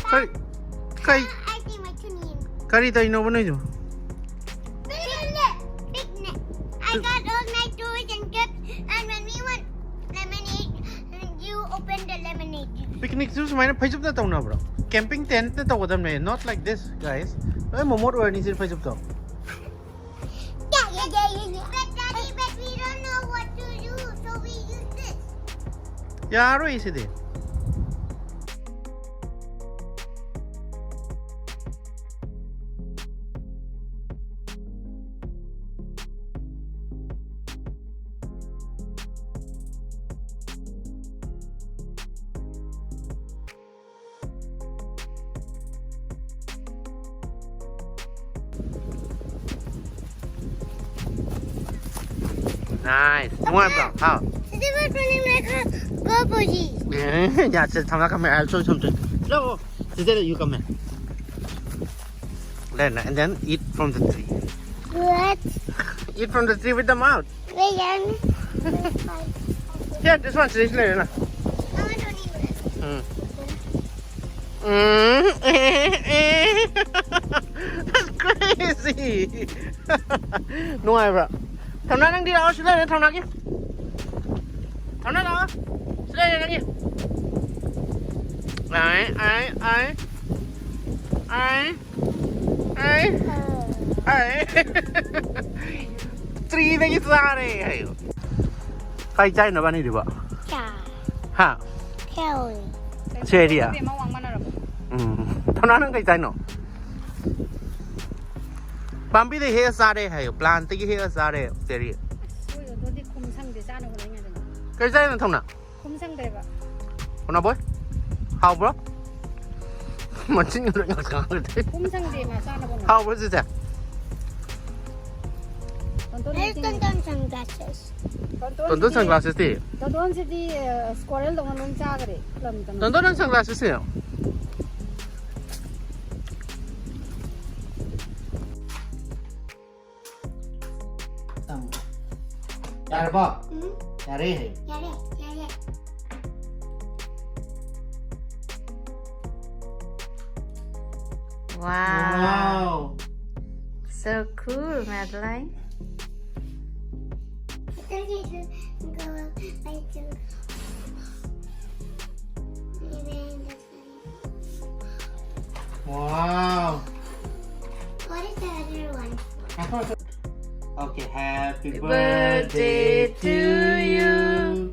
Kari I think my tuning. kari tayo na ba na Picnic. I got all my toys and gifts, and when we want lemonade, you open the lemonade juice. Picnic juice mana phajub na taw na bro. Camping tent na taw kadam na not like this guys. Ay momot or ni sir phajub taw. Yeah. But Daddy, we don't know what to do, so we use this. Yaro isi de. Nice. You want bro? How? They were running like a bubble. Yeah, just come here. I'll show you something. No, today you come here. Then and then eat from the tree. What? Eat from the tree with the mouth. Wait, Yeah, this one's this later. That's crazy. No, I bro. Thằng nó đang đi đâu? Xuống đây thằng nào kia. Thằng nó đâu? Xuống đây này kia. Ai. Tree này cái ra này. Phải chạy nó bao nhiêu được Chà. Ha. Hell. Chơi đi à? Thằng nó đang cái chạy nó. Bambi the hair sare hai plant ki hair sare teri kai sai na thona boy how bro machin yo ngal ka te how was it tonton sunglasses ti tonton si di squirrel dong nung cha gare tonton sunglasses ti Yare ba? Yare hai. Yare. Wow. So cool, Madeline. Wow. What is the other one? Okay, happy Birthday to you.